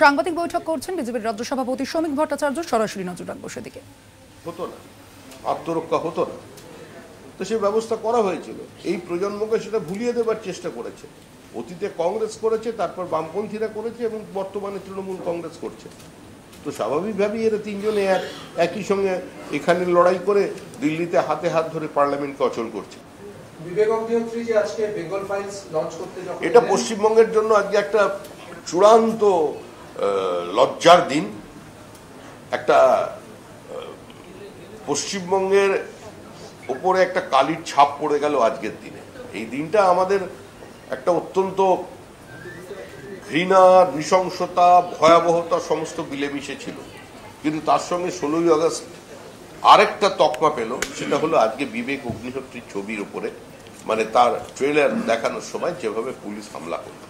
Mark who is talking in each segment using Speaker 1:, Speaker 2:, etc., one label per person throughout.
Speaker 1: সাংবাদিক বৈঠক করছেন বিজেপির রাজ্য সভাপতি শ্রমিক ভট্টাচার্য। সরাসরি নজর রাখবো সেদিকে।
Speaker 2: হতো না, আত্মরক্ষা হতো না, তো সে ব্যবস্থা করা হয়েছিল। এই প্রজন্মকে সেটা ভুলিয়ে দেবার চেষ্টা করেছে। অতীতে কংগ্রেস করেছে, তারপর বামপন্থীরা করেছে এবং বর্তমানে তৃণমূল কংগ্রেস করছে। তো স্বাভাবিকভাবেই এরা তিনজনে একই সঙ্গে এখানে লড়াই করে দিল্লিতে হাতে হাত ধরে পার্লামেন্টকে অচল করছে। এটা পশ্চিমবঙ্গের জন্য আজকে একটা চূড়ান্ত লজ্জার দিন। একটা পশ্চিমবঙ্গের উপরে একটা কালির ছাপ পড়ে গেল আজকের দিনে। এই দিনটা আমাদের একটা অত্যন্ত ঘৃণা, নৃশংসতা, ভয়াবহতা সমস্ত মিলেমিশে ছিল, কিন্তু তার সঙ্গে 16ই আগস্ট আরেকটা তকমা পেল। সেটা হলো আজকে বিবেক অগ্নিহোত্রীর ছবির উপরে, মানে তার ট্রেলার দেখানোর সময় যেভাবে পুলিশ হামলা করল,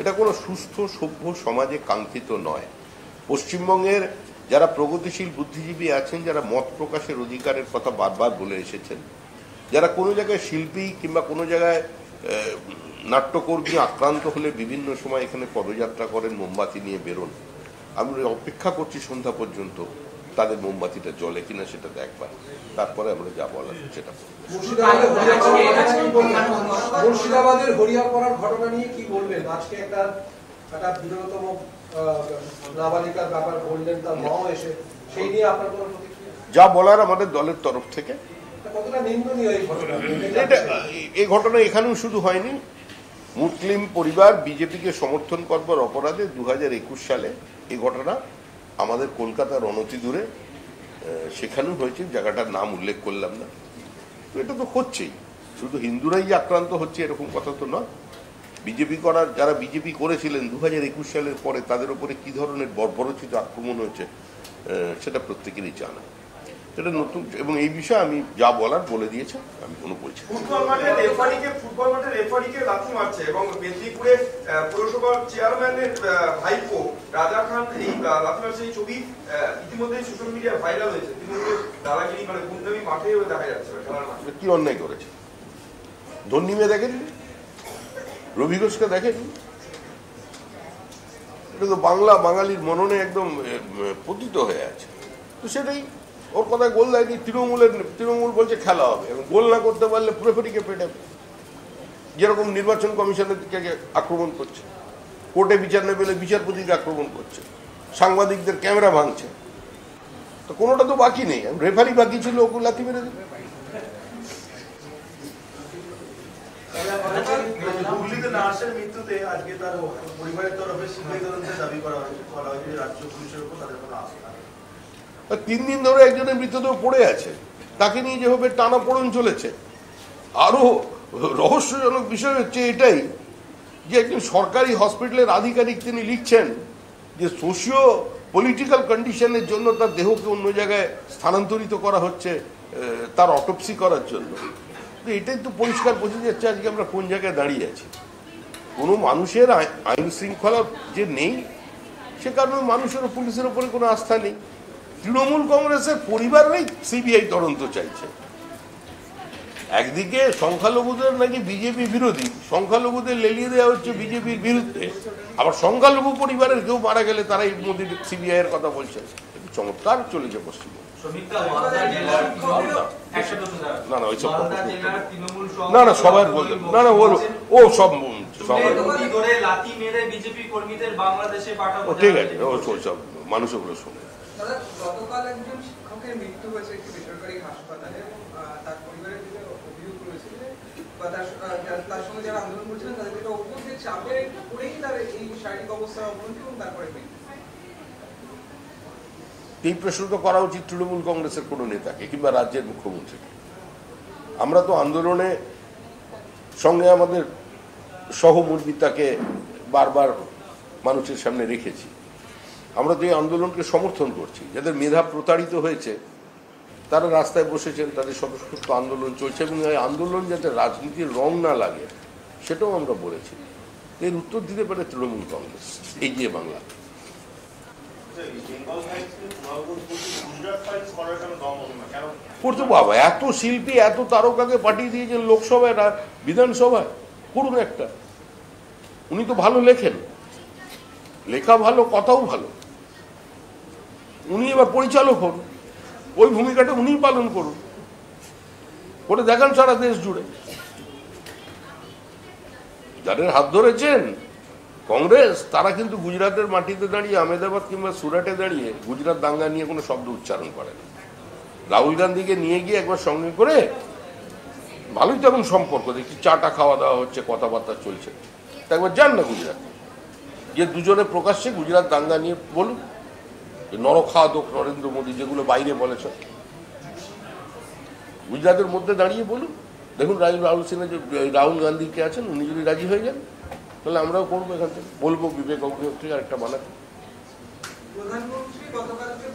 Speaker 2: এটা কোনো সুস্থ সভ্য সমাজে কাঙ্ক্ষিত নয়। পশ্চিমবঙ্গের যারা প্রগতিশীল বুদ্ধিজীবী আছেন, যারা মত প্রকাশের অধিকারের কথা বারবার বলে এসেছেন, যারা কোনো জায়গায় শিল্পী কিংবা কোনো জায়গায় নাট্যকর্মী আক্রান্ত হলে বিভিন্ন সময় এখানে পদযাত্রা করেন, মোমবাতি নিয়ে বেরোন, আমি অপেক্ষা করছি সন্ধ্যা পর্যন্ত তাদের মোমবাতিটা জ্বলে কিনা সেটা দেখবার, তারপরে আমরা যা বলার সেটা।
Speaker 3: মুর্শিদাবাদের হরিয়াপাড়ার ঘটনা নিয়ে কি বলবেন? আজকে একটা বিরলতম নাবালিকার ব্যাপার বললেন, তার মাও এসে, সেই নিয়ে আপনার কোনো প্রতিক্রিয়া?
Speaker 2: যা বলার আমাদের দলের তরফ থেকে।
Speaker 3: কতটা নিন্দনীয় এই ঘটনা?
Speaker 2: এই ঘটনা এখানেও শুধু হয়নি। মুসলিম পরিবার বিজেপিকে সমর্থন করবার অপরাধে 2021 সালে এই ঘটনা আমাদের কলকাতার অনতি দূরে সেখানেও হয়েছে, জায়গাটার নাম উল্লেখ করলাম না। তো এটা তো হচ্ছেই, শুধু হিন্দুরাই যে আক্রান্ত হচ্ছে এরকম কথা তো নয়। বিজেপি করার যারা বিজেপি করেছিলেন 2021 সালের পরে তাদের উপরে কি ধরনের বর্বরোচিত আক্রমণ হয়েছে সেটা প্রত্যেকেরই জানা। এটা নতুন, এবং এই বিষয়ে আমি যা বলার বলে দিয়েছে, আমি কোনো বলছি।
Speaker 4: ফুটবল মাঠে রেফারিকে লাথি মারছে এবং মেদিনীপুরে পৌরসভার চেয়ারম্যানের ভাইপো রাজা খান এই লাথি মারছে, এই ছবি ইতিমধ্যে সোশ্যাল মিডিয়ায় ভাইরাল হয়েছে। তৃণমূলের দাদাগিরি, মানে গুন্ডামি মাঠেও দেখা যাচ্ছে, খেলার মাঠে।
Speaker 2: কি অন্যায় করেছে? ধন্যিমে দেখেনি, রবি ঘোষকে দেখেনি? এটা তো বাঙালির মননে একদম পতিত হয়ে আছে। তো সেটাই ওর কথায় গোল দেয়নি। তৃণমূল বলছে খেলা হবে, এবং গোল না করতে পারলে রেফারিকে পেটাবে, যেরকম নির্বাচন কমিশনের দিকে আক্রমণ করছে, কোর্টে বিচার না পেলে বিচারপতিকে আক্রমণ করছে, সাংবাদিকদের ক্যামেরা ভাঙছে। তো কোনোটা তো বাকি নেই, রেফারি বাকি ছিল, ওকে লাথি মেরে দেবে।
Speaker 4: নার্সের মৃত্যুতে আজকে তার পরিবারের তরফে সিবিআই তদন্তের দাবি করা হয়েছে রাজ্য পুলিশের উপর তাদের কোনো আস্থা।
Speaker 2: 3 দিন ধরে একজনের মৃতদেহ পড়ে আছে, তাকে নিয়ে যেভাবে টানাপোড়েন চলেছে। আরো রহস্যজনক বিষয় হচ্ছে এটাই যে একজন সরকারি হসপিটালের আধিকারিক তিনি লিখছেন যে সোশিও পলিটিক্যাল কন্ডিশনের জন্য তার দেহকে অন্য জায়গায় স্থানান্তরিত করা হচ্ছে তার অটোপসি করার জন্য। তো এটাই তো পরিষ্কার বোঝা যাচ্ছে আজকে আমরা কোন জায়গায় দাঁড়িয়ে আছি। কোনো মানুষের আইন শৃঙ্খলা যে নেই, সে কারণে মানুষের পুলিশের উপরে কোনো আস্থা নেই। তৃণমূল কংগ্রেসের পরিবারই সিবিআই তদন্ত চাইছে। একদিকে সংখ্যালঘুদের নাকি বিজেপি বিরোধী, সংখ্যালঘুদের লেলিয়ে দেওয়া হচ্ছে বিজেপির বিরুদ্ধে, আবার সংখ্যালঘু পরিবারের কেউ মারা গেলে তারাই মোদী সিবিআই এর কথা বলছে। চমৎকার চলেছে পশ্চিমবঙ্গে। না না ওইসব না না সবাই বলতে না না ও সব ঠিক আছে, ও সব মানুষ ওগুলো শোনে।
Speaker 3: গতকাল একজন শিক্ষকের মৃত্যু হয়েছে একটি বেসরকারি হাসপাতালে, তার পরিবারের দিকে অভিযোগ করেছিল তার সঙ্গে যারা আন্দোলন করছিলেন তাদের একটা অভিযোগ যে চাপে পড়েই তার এই শারীরিক অবস্থার অবনতি এবং তারপরে মৃত্যু।
Speaker 2: এই প্রশ্ন তো করা উচিত তৃণমূল কংগ্রেসের কোনো নেতাকে কিংবা রাজ্যের মুখ্যমন্ত্রীকে। আমরা তো আন্দোলনে সঙ্গে আমাদের সহমর্মিতাকে বারবার মানুষের সামনে রেখেছি। আমরা তো এই আন্দোলনকে সমর্থন করছি। যাদের মেধা প্রতারিত হয়েছে তারা রাস্তায় বসেছেন, তাদের স্বতঃস্ফূর্ত আন্দোলন চলছে, এবং এই আন্দোলন যাতে রাজনীতির রং না লাগে সেটাও আমরা বলেছি। এর উত্তর দিতে পারে তৃণমূল কংগ্রেস এগিয়ে বাংলা। করতে বাবা, এত শিল্পী এত তারকাকে পাঠিয়ে দিয়েছেন লোকসভায় বিধানসভায়, করুন একটা। উনি তো ভালো লেখেন, লেখা ভালো, কথাও ভালো। উনি এবার পরিচালক হন, ওই ভূমিকাটা উনিই পালন করুন, করে দেখান সারা দেশ জুড়ে। যাদের হাত ধরেছেন কংগ্রেস, তারা কিন্তু গুজরাটের মাটিতে দাঁড়িয়ে, আহমেদাবাদ কিংবা সুরাটে দাঁড়িয়ে গুজরাট দাঙ্গা নিয়ে কোনো শব্দ উচ্চারণ করে না। রাহুল গান্ধীকে নিয়ে গিয়ে একবার সঙ্গে করে, ভালোই তো এখন সম্পর্ক, দেখছি চাটা খাওয়া দাওয়া হচ্ছে, কথাবার্তা চলছে, তা একবার যান না গুজরাট, যে দুজনে প্রকাশ্যে গুজরাট দাঙ্গা নিয়ে বলুন, নরখাদক নরেন্দ্র মোদী যেগুলো বাইরে বলেছ, গুজরাটের মধ্যে দাঁড়িয়ে বলুন। দেখুন রাহুল গান্ধী কে আছেন, উনি যদি রাজি হয়ে যান তাহলে আমরাও করবো, এখান থেকে বলবো বিবেক অগ্নিহোত্রী আরেকটা বানাতে।
Speaker 3: প্রধানমন্ত্রী গতকালকে